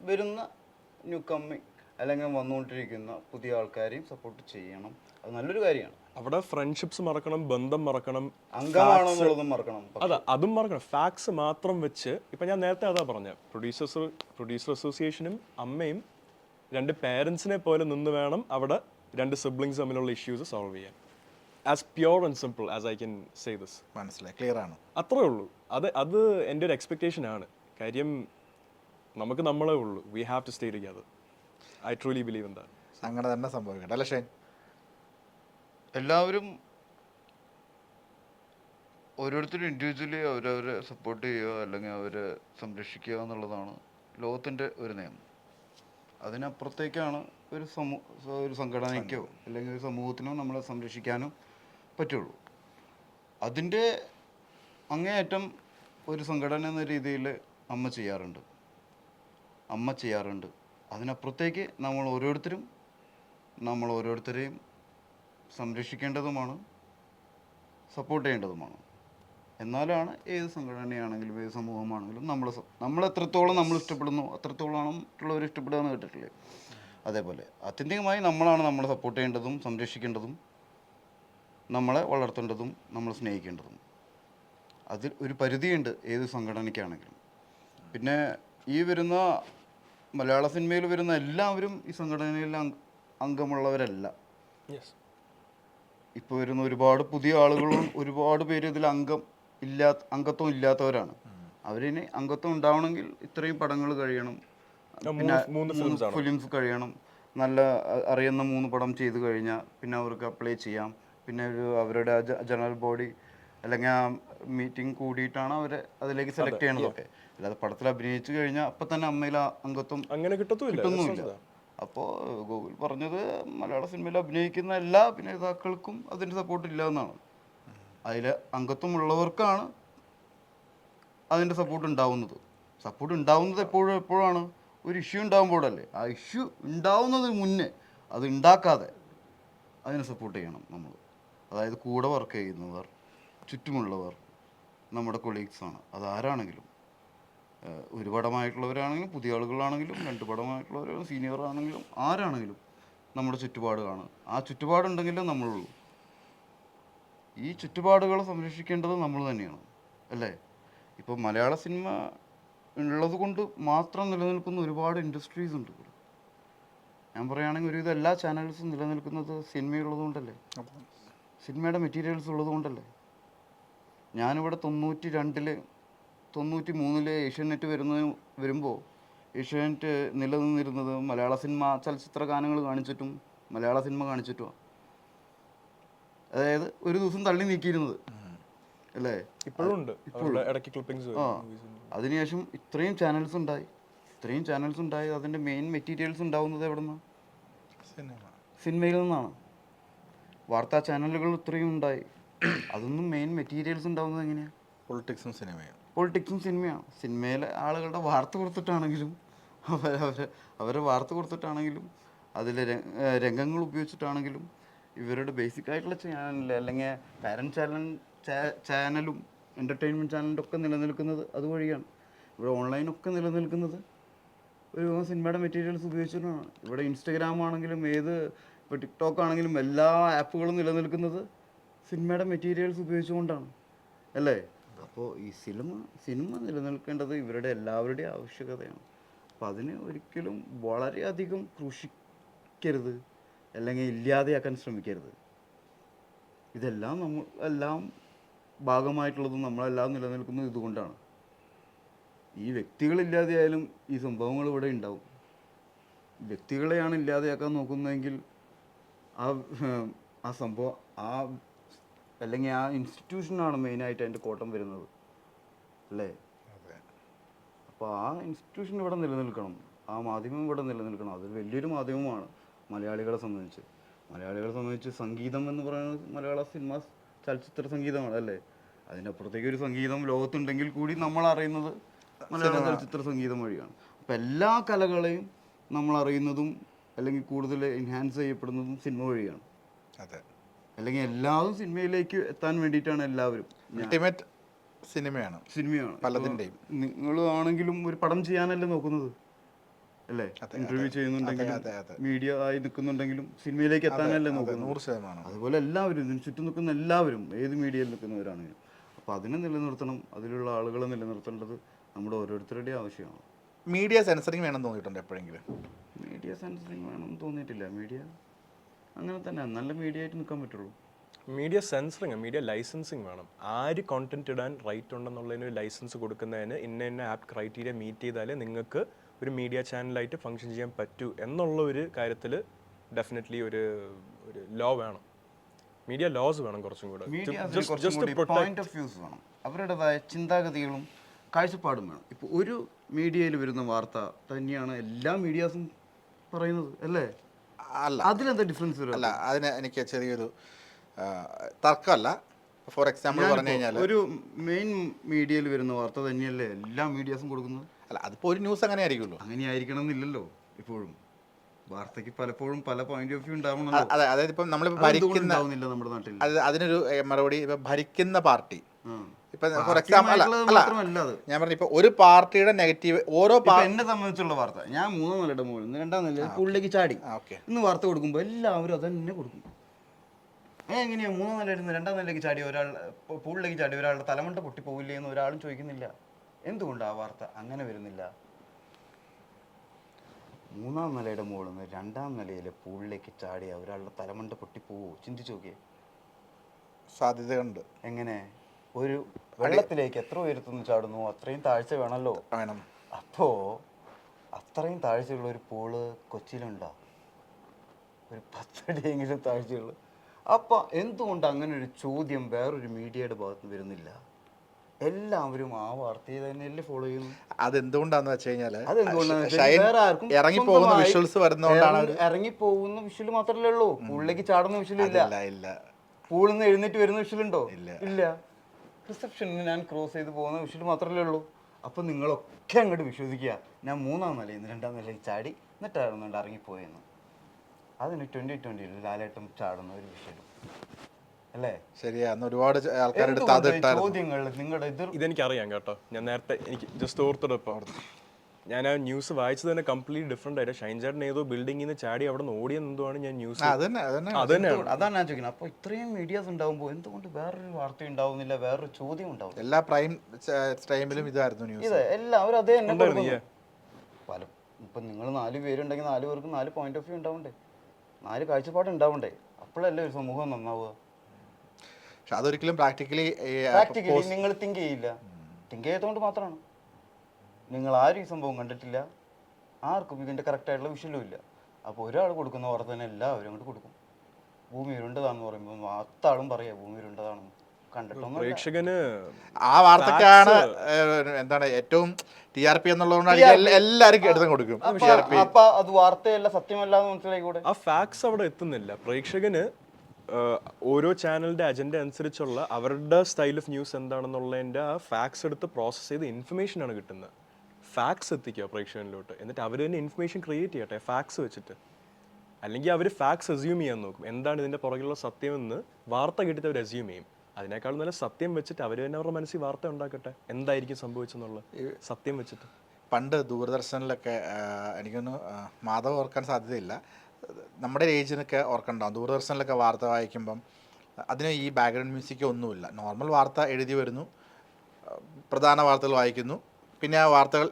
വരുന്ന ന്യൂ കമ്മിങ് അല്ലെങ്കിൽ വന്നുകൊണ്ടിരിക്കുന്ന പുതിയ ആൾക്കാരെയും സപ്പോർട്ട് ചെയ്യണം. അത് നല്ലൊരു കാര്യമാണ്. അവിടെ ഫ്രണ്ട്ഷിപ്സ് മറക്കണം, ബന്ധം മറക്കണം, അംഗമാണോ എന്നുള്ളതും മറക്കണം. അതാ, അതും മറക്കണം. ഫാക്ട്സ് മാത്രം വെച്ച് ഇപ്പം ഞാൻ നേരത്തെ അതാ പറഞ്ഞ പ്രൊഡ്യൂസർ അസോസിയേഷനും അമ്മയും 2 പേരൻസിനെ പോലെ നിന്ന് വേണം അവിടെ 2 സിബ്ലിങ്സ് തമ്മിലുള്ള ഇഷ്യൂസ് സോൾവ് ചെയ്യാൻ. As pure and simple as I can say this. മനസ്സിലായി, ക്ലിയർ ആണ്. അത്രേ ഉള്ളൂ. അത് എൻ്റെ ഒരു എക്സ്പെക്റ്റേഷൻ ആണ്. കാര്യം നമുക്ക് നമ്മളേ ഉള്ളൂ. We have to stay together. I truly believe in that. അങ്ങനെ തന്നെ സംഭവിക്കട്ടെ അല്ലേ ഷൈൻ? എല്ലാവരും ഓരോരുത്തരും ഇൻഡിവിജ്വലി അവരവരെ സപ്പോർട്ട് ചെയ്യുക അല്ലെങ്കിൽ അവരെ സംരക്ഷിക്കുക എന്നുള്ളതാണ് ലോകത്തിൻ്റെ ഒരു നിയമം. അതിനപ്പുറത്തേക്കാണ് ഒരു സംഘടനയ്ക്കോ അല്ലെങ്കിൽ ഒരു സമൂഹത്തിനോ നമ്മളെ സംരക്ഷിക്കാനോ പറ്റുള്ളൂ. അതിൻ്റെ അങ്ങേയറ്റം ഒരു സംഘടന എന്ന രീതിയിൽ അമ്മ ചെയ്യാറുണ്ട്. അതിനപ്പുറത്തേക്ക് നമ്മൾ ഓരോരുത്തരെയും സംരക്ഷിക്കേണ്ടതുമാണ്, സപ്പോർട്ട് ചെയ്യേണ്ടതുമാണ്. എന്നാലാണ് ഏത് സംഘടനയാണെങ്കിലും ഏത് സമൂഹമാണെങ്കിലും നമ്മൾ എത്രത്തോളം നമ്മൾ ഇഷ്ടപ്പെടുന്നു അത്രത്തോളം മറ്റുള്ളവർ ഇഷ്ടപ്പെടുക എന്ന് കേട്ടിട്ടില്ലേ? അതേപോലെ ആത്യന്തികമായി നമ്മളാണ് നമ്മളെ സപ്പോർട്ട് ചെയ്യേണ്ടതും സംരക്ഷിക്കേണ്ടതും നമ്മളെ വളർത്തേണ്ടതും നമ്മൾ സ്നേഹിക്കേണ്ടതും. അതിൽ ഒരു പരിധിയുണ്ട് ഏത് സംഘടനയ്ക്കാണെങ്കിലും. പിന്നെ ഈ വരുന്ന മലയാള സിനിമയിൽ വരുന്ന എല്ലാവരും ഈ സംഘടനയിൽ അംഗമുള്ളവരല്ല. ഇപ്പോൾ വരുന്ന ഒരുപാട് പുതിയ ആളുകളും ഒരുപാട് പേര് ഇതിൽ അംഗത്വം ഇല്ലാത്തവരാണ്. അവരിന് അംഗത്വം ഉണ്ടാവണമെങ്കിൽ ഇത്രയും പടങ്ങൾ കഴിയണം, പിന്നെ 3 ഫിലിംസ് കഴിയണം, നല്ല അറിയുന്ന 3 പടം ചെയ്ത് കഴിഞ്ഞാൽ പിന്നെ അവർക്ക് അപ്ലൈ ചെയ്യാം. പിന്നെ അവരുടെ ജനറൽ ബോഡി അല്ലെങ്കിൽ ആ മീറ്റിംഗ് കൂടിയിട്ടാണ് അവരെ അതിലേക്ക് സെലക്ട് ചെയ്യണതൊക്കെ. അല്ലാതെ പടത്തിൽ അഭിനയിച്ചു കഴിഞ്ഞാൽ അപ്പം തന്നെ അമ്മയിൽ അംഗത്വം അങ്ങനെ കിട്ടുന്നുമില്ല. അപ്പോൾ ഗൂഗിൾ പറഞ്ഞത് മലയാള സിനിമയിൽ അഭിനയിക്കുന്ന എല്ലാ അഭിനേതാക്കൾക്കും അതിൻ്റെ സപ്പോർട്ട് ഇല്ല എന്നാണ്. അതിൽ അംഗത്വമുള്ളവർക്കാണ് അതിൻ്റെ സപ്പോർട്ട് ഉണ്ടാവുന്നത് എപ്പോഴാണ് ഒരു ഇഷ്യൂ ഉണ്ടാകുമ്പോഴല്ലേ. ആ ഇഷ്യൂ ഉണ്ടാവുന്നതിന് മുന്നേ അത് ഉണ്ടാക്കാതെ അതിനെ സപ്പോർട്ട് ചെയ്യണം നമ്മൾ. അതായത് കൂടെ വർക്ക് ചെയ്യുന്നവർ, ചുറ്റുമുള്ളവർ, നമ്മുടെ കൊളീഗ്സാണ്. അതാരാണെങ്കിലും, ഒരു പടമായിട്ടുള്ളവരാണെങ്കിലും പുതിയ ആളുകളാണെങ്കിലും 2 പടമായിട്ടുള്ളവരാണെങ്കിലും സീനിയർ ആണെങ്കിലും ആരാണെങ്കിലും നമ്മുടെ ചുറ്റുപാടുകളാണ്. ആ ചുറ്റുപാടുണ്ടെങ്കിലേ നമ്മളുള്ളൂ. ഈ ചുറ്റുപാടുകളെ സംരക്ഷിക്കേണ്ടത് നമ്മൾ തന്നെയാണ് അല്ലേ? ഇപ്പോൾ മലയാള സിനിമ ഉള്ളത് കൊണ്ട് മാത്രം നിലനിൽക്കുന്ന ഒരുപാട് ഇൻഡസ്ട്രീസ് ഉണ്ട്. ഞാൻ പറയുകയാണെങ്കിൽ ഒരുവിധം എല്ലാ ചാനൽസും നിലനിൽക്കുന്നത് സിനിമയുള്ളത് കൊണ്ടല്ലേ, സിനിമയുടെ മെറ്റീരിയൽസ് ഉള്ളത് കൊണ്ടല്ലേ. ഞാനിവിടെ 92 1993 ഏഷ്യാനെറ്റ് വരുമ്പോൾ ഏഷ്യാനെറ്റ് നിലനിന്നിരുന്നത് മലയാള സിനിമ ചലച്ചിത്ര ഗാനങ്ങൾ കാണിച്ചിട്ടും മലയാള സിനിമ കാണിച്ചിട്ടുമാണ്. അതായത് ഒരു ദിവസം തള്ളി നീക്കിയിരുന്നത് അല്ലേ? ഇപ്പോഴും ഉണ്ട്, ഇടയ്ക്ക് ക്ലിപ്പിംഗ്സ്. അതിനുശേഷം ഇത്രയും ചാനൽസ് ഉണ്ടായി. അതിൻ്റെ മെയിൻ മെറ്റീരിയൽസ് ഉണ്ടാവുന്നത് എവിടെ നിന്നാണ്? സിനിമയിൽ നിന്നാണ്. വാർത്താ ചാനലുകൾ ഇത്രയും ഉണ്ടായി. അതൊന്നും മെയിൻ മെറ്റീരിയൽസ് ഉണ്ടാവുന്നത് എങ്ങനെയാണ്? പൊളിറ്റിക്സും സിനിമയാണ്. സിനിമയിലെ ആളുകളുടെ വാർത്ത കൊടുത്തിട്ടാണെങ്കിലും അവരെ വാർത്ത കൊടുത്തിട്ടാണെങ്കിലും അതിലെ രംഗങ്ങൾ ഉപയോഗിച്ചിട്ടാണെങ്കിലും ഇവരുടെ ബേസിക് ആയിട്ടുള്ള ചാനലിൽ അല്ലെങ്കിൽ പാരൻറ്റ് ചാനലും എൻ്റർടൈൻമെൻറ്റ് ചാനലിൻ്റെ ഒക്കെ നിലനിൽക്കുന്നത് അതുവഴിയാണ്. ഇവിടെ ഓൺലൈനൊക്കെ നിലനിൽക്കുന്നത് ഒരു സിനിമയുടെ മെറ്റീരിയൽസ് ഉപയോഗിച്ചിട്ടാണ്. ഇവിടെ ഇൻസ്റ്റഗ്രാം ആണെങ്കിലും ഇപ്പോൾ ടിക്ടോക്ക് ആണെങ്കിലും എല്ലാ ആപ്പുകളും നിലനിൽക്കുന്നത് സിനിമയുടെ മെറ്റീരിയൽസ് ഉപയോഗിച്ചുകൊണ്ടാണ് അല്ലേ? അപ്പോൾ ഈ സിനിമ നിലനിൽക്കേണ്ടത് ഇവരുടെ എല്ലാവരുടെയും ആവശ്യകതയാണ്. അപ്പോൾ അതിനെ ഒരിക്കലും വളരെയധികം ക്രൂശിക്കരുത് അല്ലെങ്കിൽ ഇല്ലാതെയാക്കാൻ ശ്രമിക്കരുത്. ഇതെല്ലാം എല്ലാം ഭാഗമായിട്ടുള്ളതും നമ്മളെല്ലാം നിലനിൽക്കുന്നത് ഇതുകൊണ്ടാണ്. ഈ വ്യക്തികളില്ലാതെയായാലും ഈ സംഭവങ്ങൾ ഇവിടെ ഉണ്ടാവും. വ്യക്തികളെയാണ് ഇല്ലാതെയാക്കാൻ നോക്കുന്നതെങ്കിൽ ആ സംഭവം അല്ലെങ്കിൽ ആ ഇൻസ്റ്റിറ്റ്യൂഷനാണ് മെയിനായിട്ട് അതിൻ്റെ കോട്ടം വരുന്നത് അല്ലേ? അപ്പോൾ ആ ഇൻസ്റ്റിറ്റ്യൂഷൻ ഇവിടെ നിലനിൽക്കണം, ആ മാധ്യമം ഇവിടെ നിലനിൽക്കണം. അതൊരു വലിയൊരു മാധ്യമമാണ് മലയാളികളെ സംബന്ധിച്ച്. സംഗീതം എന്ന് പറയുന്നത് മലയാള സിനിമ ചലച്ചിത്ര സംഗീതമാണ് അല്ലേ? അതിനപ്പുറത്തേക്ക് ഒരു സംഗീതം ലോകത്തുണ്ടെങ്കിൽ കൂടി നമ്മൾ അറിയുന്നത് മലയാള ചലച്ചിത്ര സംഗീതം വഴിയാണ്. അപ്പോൾ എല്ലാ കലകളെയും നമ്മൾ അറിയുന്നതും അല്ലെങ്കിൽ കൂടുതൽ എൻഹാൻസ് ചെയ്യപ്പെടുന്നതും സിനിമ വഴിയാണ്. അല്ലെങ്കിൽ എല്ലാവരും സിനിമയിലേക്ക് എത്താൻ വേണ്ടിയിട്ടാണ് എല്ലാവരും. അൾട്ടിമേറ്റ് സിനിമയാണ് പലതിൻ്റെയും. നിങ്ങൾ ആണെങ്കിലും ഒരു പടം ചെയ്യാനല്ലേ നോക്കുന്നത് അല്ലേ? ഇന്റർവ്യൂ ചെയ്യുന്നുണ്ടെങ്കിലും മീഡിയ ആയി നിൽക്കുന്നുണ്ടെങ്കിലും സിനിമയിലേക്ക് എത്താനല്ലേ നോക്കുന്നത്. 100%. അതുപോലെ എല്ലാവരും ചുറ്റും നിൽക്കുന്ന എല്ലാവരും ഏത് മീഡിയയിൽ നിൽക്കുന്നവരാണെങ്കിലും അപ്പോൾ അതിനെ നിലനിർത്തണം. അതിലുള്ള ആളുകളെ നിലനിർത്തേണ്ടത് നമ്മുടെ ഓരോരുത്തരുടെയും ആവശ്യമാണ്. മീഡിയ സെൻസറിങ് വേണമെന്ന് തോന്നിയിട്ടുണ്ട് എപ്പോഴെങ്കിലും? മീഡിയ സെൻസറിങ് വേണമെന്ന് തോന്നിയിട്ടില്ല. മീഡിയ അങ്ങനെ തന്നെ നല്ല മീഡിയ ആയിട്ട് നിൽക്കാൻ പറ്റുള്ളൂ. മീഡിയ സെൻസറിങ്, മീഡിയ ലൈസൻസിങ് വേണം. ആര് കോണ്ടന്റ് ഇടാൻ റൈറ്റ് ഉണ്ടെന്നുള്ളതിന് ഒരു ലൈസൻസ് കൊടുക്കുന്നതിന് ഇന്ന ആപ്പ് ക്രൈറ്റീരിയ മീറ്റ് ചെയ്താലേ നിങ്ങൾക്ക് ഒരു മീഡിയ ചാനലായിട്ട് ഫങ്ഷൻ ചെയ്യാൻ പറ്റൂ എന്നുള്ള ഒരു കാര്യത്തിൽ ഡെഫിനറ്റ്ലി ഒരു ലോ വേണം. മീഡിയ ലോസ് വേണം കുറച്ചും കൂടെ. പോയിന്റ് ഓഫ് വ്യൂസ് വേണം, അവരുടേതായ ചിന്താഗതികളും കാഴ്ചപ്പാടും വേണം. ഇപ്പോൾ ഒരു മീഡിയയിൽ വരുന്ന വാർത്ത തന്നെയാണ് എല്ലാ മീഡിയാസും പറയുന്നത് അല്ലേ? അല്ല, അതിലെന്താ ഡിഫറൻസ് വരും? അല്ല, അതിന് എനിക്ക് ചെറിയൊരു തർക്കമല്ല. ഫോർ എക്സാമ്പിൾ പറഞ്ഞു കഴിഞ്ഞാൽ ഒരു മെയിൻ മീഡിയയിൽ വരുന്ന വാർത്ത തന്നെയല്ലേ എല്ലാ മീഡിയാസും കൊടുക്കുന്നത്? അല്ല, അതിപ്പോൾ ഒരു ന്യൂസ് അങ്ങനെ ആയിരിക്കുമല്ലോ. അങ്ങനെ ആയിരിക്കണം എന്നില്ലല്ലോ. ഇപ്പോഴും വാർത്തയ്ക്ക് പലപ്പോഴും പല പോയിന്റ് ഓഫ് വ്യൂ ഉണ്ടാവണല്ലോ. അതെ, അതായത് ഇപ്പം നമ്മളിപ്പോൾ ഭരിക്കുന്ന നമ്മുടെ നാട്ടിൽ അതിനൊരു മറുപടി ഇപ്പം ഭരിക്കുന്ന പാർട്ടി ഇപ്പം ഫോർ എക്സാമ്പിൾ ഞാൻ പറഞ്ഞു ഇപ്പോൾ ഒരു പാർട്ടിയുടെ നെഗറ്റീവ് ഓരോ എന്നെ സംബന്ധിച്ചുള്ള വാർത്ത ഞാൻ 3 നിലയുടെ മുകളിൽ നിന്ന് 2ാം നിലയിൽ പുള്ളിലേക്ക് ചാടി ഇന്ന് വാർത്ത കൊടുക്കുമ്പോൾ എല്ലാവരും അതന്നെ കൊടുക്കും. എങ്ങനെയാണ് 3ാം നിലയിൽ നിന്ന് 2ാം നിലയിലേക്ക് ചാടി പൂളിലേക്ക് ചാടി ഒരാളുടെ തലമണ്ട പൊട്ടിപ്പോവില്ലേ എന്ന് ഒരാളും ചോദിക്കുന്നില്ല. എന്തുകൊണ്ട് ആ വാർത്ത അങ്ങനെ വരുന്നില്ല? 3ാം നിലയുടെ മുകളിൽ നിന്ന് 2ാം നിലയിലെ പൂളിലേക്ക് ചാടിയ ഒരാളുടെ തലമണ്ട പൊട്ടിപ്പോവോ? ചിന്തിച്ചു നോക്കിയേ. സാധ്യതയുണ്ട്. എങ്ങനെ? ഒരു വെള്ളത്തിലേക്ക് എത്ര ഉയരത്തുനിന്ന് ചാടുന്നു അത്രയും താഴ്ച വേണമല്ലോ. അപ്പോൾ അത്രയും താഴ്ചയുള്ള ഒരു പൂള് കൊച്ചിയിലുണ്ടോ? ഒരു 10 അടിയെങ്കിലും താഴ്ചയുള്ള. അപ്പം എന്തുകൊണ്ട് അങ്ങനെ ഒരു ചോദ്യം വേറൊരു മീഡിയയുടെ ഭാഗത്ത് വരുന്നില്ല? എല്ലാവരും ആ വാർത്തയെ തന്നെയല്ലേ ഫോളോ ചെയ്യുന്നു. അതെന്തുകൊണ്ടാന്ന് വെച്ച് കഴിഞ്ഞാൽ ഇറങ്ങിപ്പോകുന്ന വിഷ്വൽ മാത്രമല്ലേ ഉള്ളൂ. പൂളിലേക്ക് ചാടുന്ന വിഷ്വലില്ല. പൂളിൽ നിന്ന് എഴുന്നേറ്റ് വരുന്ന വിഷ്വലുണ്ടോ? ഇല്ല. റിസപ്ഷനിൽ ഞാൻ ക്രോസ് ചെയ്ത് പോകുന്ന വിഷ്വൽ മാത്രമല്ലേ ഉള്ളൂ. അപ്പം നിങ്ങളൊക്കെ അങ്ങോട്ട് വിശ്വസിക്കുക ഞാൻ 3ാം നിലയിൽ നിന്ന് 2ാം നിലയിൽ ചാടി എന്നിട്ടായിരുന്നു ഇറങ്ങിപ്പോയെന്ന്. അതിന് 2020 ലാലേട്ടം ചാടുന്ന ഒരു വിഷയം അല്ലേ? ശരിയാ. ഒരുപാട് ചോദ്യങ്ങൾ നിങ്ങളുടെ ഇതെനിക്കറിയാം കേട്ടോ. ഞാൻ നേരത്തെ എനിക്ക് ജസ്റ്റ് ഓർത്തിടപ്പോൾ ഞാൻ ആ ന്യൂസ് വായിച്ചത് തന്നെ കംപ്ലീറ്റ് ഡിഫറെന്റ് ആയിട്ട്. ഷൈൻ ചേട്ടൻ ഏതോ ബിൽഡിംഗിൽ നിന്ന് ചാടി അവിടെ നിന്ന് ഓടിയെന്താണ് ഞാൻ ന്യൂസ്. അതാണ് ഞാൻ ചോദിക്കുന്നത്. അപ്പോൾ ഇത്രയും മീഡിയാസ് ഉണ്ടാകുമ്പോൾ എന്തുകൊണ്ട് വേറൊരു വാർത്ത ഉണ്ടാവുന്നില്ല, വേറൊരു ചോദ്യം ഉണ്ടാവും? എല്ലാ പ്രൈം ടൈമിലും ഇതായിരുന്നു ന്യൂസ്. ഇത് എല്ലാവരും അതേ തന്നെ പല. ഇപ്പം നിങ്ങൾ 4 പേരുണ്ടെങ്കിൽ 4 പേർക്കും 4 പോയിന്റ് ഓഫ് വ്യൂ ഉണ്ടാവണ്ടേ, 4 കാഴ്ചപ്പാട് ഉണ്ടാവണ്ടേ? അപ്പോഴല്ലേ ഒരു സമൂഹം നന്നാവുക. പക്ഷെ അതൊരിക്കലും പ്രാക്ടിക്കലി നിങ്ങൾ തിങ്ക് ചെയ്യില്ല. തിങ്ക് ചെയ്തുകൊണ്ട് മാത്രമാണ്. നിങ്ങൾ ആരും ഈ സംഭവം കണ്ടിട്ടില്ല, ആർക്കും ഇതിൻ്റെ കറക്റ്റായിട്ടുള്ള വിഷയവും ഇല്ല. അപ്പോൾ ഒരാൾ കൊടുക്കുന്ന വാർത്ത തന്നെ എല്ലാവരും അങ്ങോട്ട് കൊടുക്കും. ഭൂമി ഉരുണ്ടതാണെന്ന് പറയുമ്പോൾ 10 ആളും പറയാം ഭൂമി ഉരുണ്ടതാണെന്ന്. കണ്ടിട്ടൊന്നും പ്രേക്ഷകന് ആ വാർത്തക്കാണ് എന്താണ് ഏറ്റവും TRP എന്നുള്ളതുകൊണ്ടാണ് എല്ലാവരും എടുത്തും കൊടുക്കും. അപ്പൊ അത് വാർത്തയല്ല, സത്യമല്ല എന്ന് മനസ്സിലായിക്കൂടെ? ആ ഫാക്ട്സ് അവിടെ എത്തുന്നില്ല. പ്രേക്ഷകന് ഓരോ ചാനലിന്റെ അജണ്ട അനുസരിച്ചുള്ള അവരുടെ സ്റ്റൈൽ ഓഫ് ന്യൂസ് എന്താണെന്നുള്ളതിന്റെ ആ ഫാക്ട്സ് എടുത്ത് പ്രോസസ്സ് ചെയ്ത് ഇൻഫർമേഷൻ ആണ് കിട്ടുന്നത്. ഫാക്ട്സ് എത്തിക്കുക പ്രേക്ഷകനിലോട്ട്, എന്നിട്ട് അവർ തന്നെ ഇൻഫർമേഷൻ ക്രിയേറ്റ് ചെയ്യട്ടെ ഫാക്ട്സ് വെച്ചിട്ട്. അല്ലെങ്കിൽ അവർ ഫാക്ട്സ് അസ്യൂം ചെയ്യാൻ നോക്കും, എന്താണ് ഇതിന്റെ പുറകിലുള്ള സത്യമെന്ന് വാർത്ത കേട്ടിട്ട് അവർ അസ്യൂം ചെയ്യും. അതിനേക്കാളും നല്ല സത്യം വെച്ചിട്ട് അവർ തന്നെ അവരുടെ മനസ്സിൽ വാർത്ത ഉണ്ടാക്കട്ടെ, എന്തായിരിക്കും സംഭവിച്ചെന്നുള്ള സത്യം വെച്ചിട്ട്. പണ്ട് ദൂരദർശനിലൊക്കെ എനിക്കൊന്ന് മാധവ് ഓർക്കാൻ സാധ്യതയില്ല, നമ്മുടെ ഏജിനൊക്കെ ഓർക്കണ്ടാവും. ദൂരദർശനിലൊക്കെ വാർത്ത വായിക്കുമ്പം അതിന് ഈ ബാക്ക്ഗ്രൗണ്ട് മ്യൂസിക് ഒന്നുമില്ല. നോർമൽ വാർത്ത എഴുതി വരുന്നു, പ്രധാന വാർത്തകൾ വായിക്കുന്നു, പിന്നെ ആ വാർത്തകൾ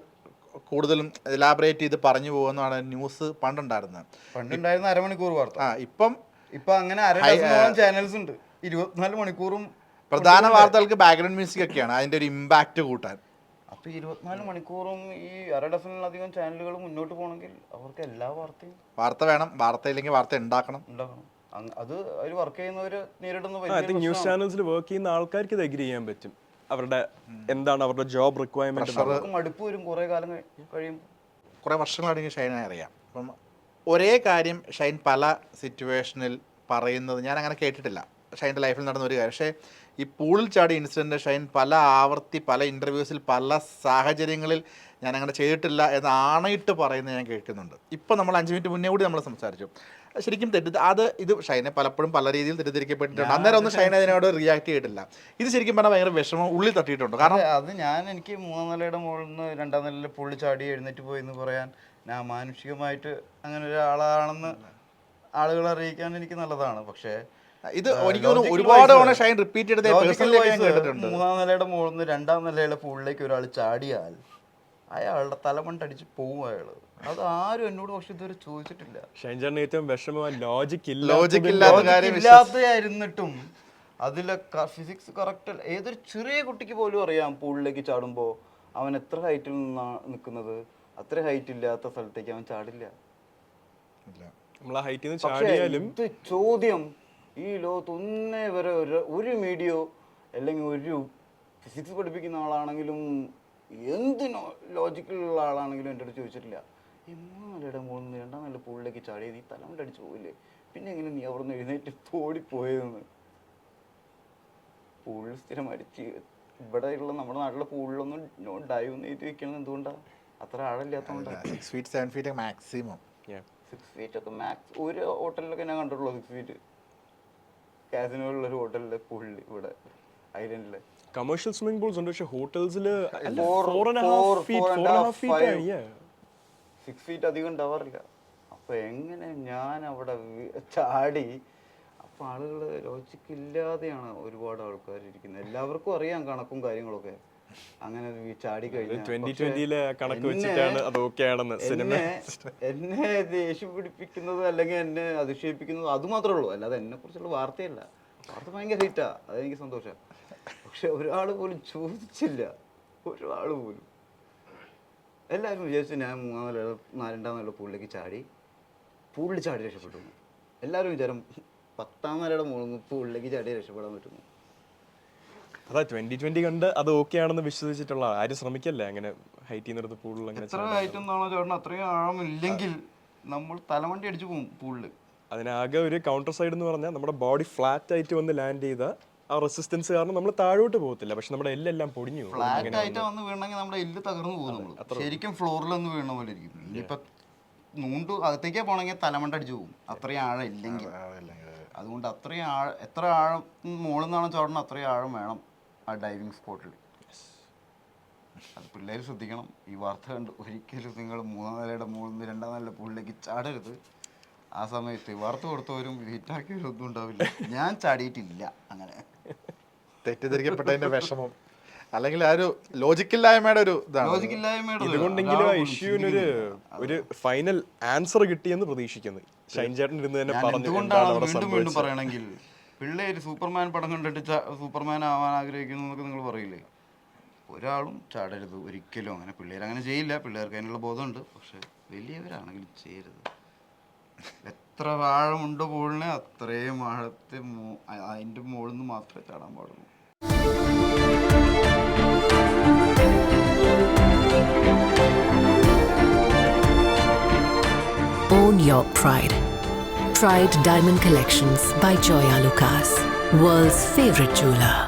കൂടുതലും എലാബറേറ്റ് ചെയ്ത് പറഞ്ഞു പോകുന്നതാണ് ന്യൂസ് പണ്ടുണ്ടായിരുന്നത്. പണ്ടുണ്ടായിരുന്ന അരമണിക്കൂർ വാർത്ത. ഇപ്പൊ അങ്ങനെ ചാനൽസ് ഉണ്ട് 24 മണിക്കൂറും. പ്രധാന വാർത്തകൾക്ക് ബാക്ക്ഗ്രൗണ്ട് മ്യൂസിക് ഒക്കെയാണ് അതിൻ്റെ ഒരു ഇമ്പാക്റ്റ് കൂട്ടാൻ. അപ്പൊ 24 മണിക്കൂറും ഈ 1/2 ഡസനിലധികം ചാനലുകൾ മുന്നോട്ട് പോകണമെങ്കിൽ അവർക്ക് എല്ലാ വാർത്തയും വാർത്ത വേണം. വാർത്തയില്ലെങ്കിൽ വാർത്ത ഉണ്ടാക്കണം. അത് അവർ വർക്ക് ചെയ്യുന്നവര് നേരിടുന്ന ഐ തിങ്ക് ന്യൂസ് ചാനൽസിൽ വർക്ക് ചെയ്യുന്ന ആൾക്കാർക്ക് ഇത് അഗ്രി ചെയ്യാൻ പറ്റും. അവരുടെ എന്താണ് അവരുടെ ജോബ് റിക്വയർമെന്റ്. മടുപ്പ് വരും കുറെ കാലം കഴിയും. കുറേ വർഷങ്ങളാണെങ്കിൽ ഷൈനെ അറിയാം. അപ്പം ഒരേ കാര്യം ഷൈൻ പല സിറ്റുവേഷനിൽ പറയുന്നത് ഞാൻ അങ്ങനെ കേട്ടിട്ടില്ല. ഷൈൻ്റെ ലൈഫിൽ നടന്ന ഒരു കാര്യം. പക്ഷേ ഈ പൂളിൽ ചാടി ഇൻസിഡൻറ്റ് ഷൈൻ പല ആവർത്തി പല ഇൻ്റർവ്യൂസിൽ പല സാഹചര്യങ്ങളിൽ ഞാൻ അങ്ങനെ ചെയ്തിട്ടില്ല എന്ന് ആണയിട്ട് പറയുന്നത് ഞാൻ കേൾക്കുന്നുണ്ട്. ഇപ്പം നമ്മൾ 5 മിനിറ്റ് മുന്നേ കൂടി നമ്മൾ സംസാരിച്ചു. ശരിക്കും ഇത് ഷൈനെ പലപ്പോഴും പല രീതിയിൽ തെറ്റിദ്ധരിക്കപ്പെട്ടിട്ടുണ്ട്. അന്നേരം ഒന്നും ഷൈൻ അതിനോട് റിയാക്ട് ചെയ്തിട്ടില്ല. ഇത് ശരിക്കും പറഞ്ഞാൽ ഭയങ്കര വിഷമം ഉള്ളിൽ തട്ടിയിട്ടുണ്ട്. കാരണം അത് എനിക്ക് 3-ാം നിലയുടെ മുകളിൽ നിന്ന് 2-ാം നിലയിൽ പുള്ളി ചാടി എഴുന്നേറ്റ് പോയി എന്ന് പറയാൻ ഞാൻ മാനുഷികമായിട്ട് അങ്ങനെ ഒരാളാണെന്ന് ആളുകളെ അറിയിക്കാൻ എനിക്ക് നല്ലതാണ്. പക്ഷേ ഇത് ഒരുപാട് തവണ ഷൈൻ റിപ്പീറ്റ് ചെയ്തത് 3-ാം നിലയുടെ മുകളിൽ നിന്ന് 2-ാം നിലയുടെ പൂളിലേക്ക് ഒരാൾ ചാടിയാൽ അയാളുടെ തലമണ്ടടിച്ച് പോവും അയാള്. അത് ആരും എന്നോട് പക്ഷെ ഇതുവരെ ചോദിച്ചിട്ടില്ല. ഷൈൻചാറിന് ഏറ്റവും വിഷമം ലോജിക് ഇല്ലാത്തതായിരുന്നിട്ടും അതിലെ ഫിസിക്സ് കറക്റ്റ്. ഏതൊരു ചെറിയ കുട്ടിക്ക് പോലും അറിയാം പൂളിലേക്ക് ചാടുമ്പോൾ അവൻ എത്ര ഹൈറ്റിൽ നിന്നാണ് നിൽക്കുന്നത്, അത്ര ഹൈറ്റ് ഇല്ലാത്ത സ്ഥലത്തേക്ക് അവൻ ചാടില്ല. ഇത് ചോദ്യം ഈ ലോകത്ത് ഒന്നേ വരെ ഒരു മീഡിയോ അല്ലെങ്കിൽ ഒരു ഫിസിക്സ് പഠിപ്പിക്കുന്ന ആളാണെങ്കിലും എന്ത് ലോജിക്കലുള്ള ആളാണെങ്കിലും എൻ്റെ അടുത്ത് ചോദിച്ചിട്ടില്ല, ഈ 3 നിലയുടെ മുകളിൽ നിന്ന് 2-ാം നില പൂളിലേക്ക് ചാടി നീ തലമുണ്ടടിച്ച് പോയില്ലേ, പിന്നെ എങ്ങനെ നീ അവിടെ നിന്ന് എഴുന്നേറ്റ് ഓടിപ്പോയതെന്ന്. പൂളിൽ സ്ഥിരം അടിച്ച് ഇവിടെയുള്ള നമ്മുടെ നാട്ടിലെ പൂളിലൊന്നും നോ ഡൈവ് എന്ന് എഴുതി വെക്കണത് എന്തുകൊണ്ടാണ്? അത്ര ആഴമില്ലാത്തതുകൊണ്ടാണ്. 6 feet 7 feet മാക്സിമം. 6 feet ഒക്കെ മാക്സ്. ഒരു ഹോട്ടലിലൊക്കെ ഞാൻ കണ്ടിട്ടുള്ളൂ 6 feet. കാസിനോയിലുള്ളൊരു ഹോട്ടലിലെ പൂളിൽ ഇവിടെ ഐലൻഡില് കമേഴ്ഷ്യൽ സ്വിമ്മിംഗ് പൂൾസ് ഉണ്ട്. പക്ഷേ ഹോട്ടൽസിൽ 6 feet അധികം ഉണ്ടാവാറില്ല. അപ്പൊ എങ്ങനെ ഞാൻ അവിടെ ചാടി? അപ്പൊ ആളുകൾ ലോജിക്ക് ഇല്ലാതെയാണ് ഒരുപാട് ആൾക്കാർ ഇരിക്കുന്നത്. എല്ലാവർക്കും അറിയാം കണക്കും കാര്യങ്ങളൊക്കെ. അങ്ങനെ ചാടി എന്നെ ദേഷ്യം പിടിപ്പിക്കുന്നത് അല്ലെങ്കിൽ എന്നെ അതിശയിപ്പിക്കുന്നത് അത് മാത്രമേ ഉള്ളൂ. അല്ലാതെ എന്നെ കുറിച്ചുള്ള വാർത്തയല്ല. വാർത്ത ഭയങ്കര ഹിറ്റാ, അതെനിക്ക് സന്തോഷം. പക്ഷെ ഒരാൾ പോലും ചോദിച്ചില്ല, ഒരാൾ പോലും. എല്ലാവരും വിചാരിച്ചു ഞാൻ 3-ാം നില 2-ാം നില പൂളിലേക്ക് പൂളിൽ ചാടി രക്ഷപ്പെട്ടു. എല്ലാവരും വിചാരം 10-ാം നിലയുടെ മുകളിൽ നിന്ന് പൂളിലേക്ക് ചാടി രക്ഷപ്പെടാൻ പറ്റുന്നു. അതാ 2020 കണ്ട് അത് ഓക്കെ ആണെന്ന് വിശ്വസിച്ചിട്ടുള്ള ആരും ശ്രമിക്കല്ലേ അങ്ങനെ ഹൈറ്റ് ചെയ്യുന്നിടത്ത് പൂളിൽ. എത്ര ഹൈറ്റ് എന്താണോ ചേട്ടൻ അത്രയും ആഴമില്ലെങ്കിൽ നമ്മൾ തലമണ്ടി അടിച്ചു പോകും പൂളിൽ. അതിനാകെ ഒരു കൗണ്ടർ സൈഡ് എന്ന് പറഞ്ഞാൽ നമ്മുടെ ബോഡി ഫ്ലാറ്റ് ആയിട്ട് വന്ന് ലാൻഡ് ചെയ്ത ആ റെസിസ്റ്റൻസ് കാരണം നമ്മൾ താഴോട്ട് പോകത്തില്ല. പക്ഷെ നമ്മുടെ എല്ലെല്ലാം പൊടിഞ്ഞു പോകും. ഫ്ലാറ്റ് ആയിട്ട് വന്ന് വീണെങ്കിൽ നമ്മുടെ എല്ല് തകർന്നു പോകും. നമ്മൾ ശരിക്കും ഫ്ലോറിൽ ഒന്ന് വീണ പോലെ ഇരിക്കും. ഇനിയിപ്പോ നൂണ്ട് അകത്തേക്കേ പോണെങ്കിൽ തലമണ്ട അടിച്ചു പോകും, അത്രയും ആഴം ഇല്ലെങ്കിൽ. അതുകൊണ്ട് അത്രയും എത്ര ആഴം മുകളിൽ നിന്നാണ് ചാടണം അത്രയും ആഴം വേണം ആ ഡൈവിങ് സ്പോട്ടിൽ. അത് പിള്ളേർ ശ്രദ്ധിക്കണം. ഈ വാർത്ത കണ്ട് ഒരിക്കലും നിങ്ങൾ 3-ാം നിലയുടെ മുകളിൽ നിന്ന് 2-ാം നിലയുടെ പൂളിലേക്ക് ചാടരുത്. ആ സമയത്ത് വാർത്ത കൊടുത്തവരും ഹിറ്റാക്കിയവരും ഒന്നും ഉണ്ടാവില്ല. ഞാൻ ചാടിയിട്ടില്ല. അങ്ങനെ തെറ്റിദ്ധരിക്കപ്പെട്ടതിന്റെ വിഷമം അല്ലെങ്കിൽ ആ ഒരു ലോജിക്കില്ലായ്മയുടെ ഒരു ഇതുകൊണ്ടെങ്കിലും ആ ഇഷ്യൂവിനൊരു ഒരു ഫൈനൽ ആൻസർ കിട്ടിയെന്ന് പ്രതീക്ഷിക്കുന്നു. ഷൈൻ ചേട്ടൻ ഇരുന്ന് തന്നെ വീണ്ടും പറയണമെങ്കിൽ പിള്ളേര് സൂപ്പർമാൻ പടം കണ്ടിട്ട് സൂപ്പർമാൻ ആവാൻ ആഗ്രഹിക്കുന്നു എന്നൊക്കെ നിങ്ങൾ പറയില്ലേ? ഒരാളും ചാടരുത് ഒരിക്കലും. അങ്ങനെ പിള്ളേർ അങ്ങനെ ചെയ്യില്ല, പിള്ളേർക്ക് അതിനുള്ള ബോധമുണ്ട്. പക്ഷെ വലിയവരാണെങ്കിലും ചെയ്യരുത്. എത്ര ആഴമുണ്ട് പൂളിന് അത്രയും ആഴത്തെ അതിൻ്റെ മുകളിൽ നിന്ന് മാത്രമേ ചാടാൻ പാടുള്ളൂ. Own your pride. Pride Diamond Collections by Joya Lucas, world's favorite jeweler.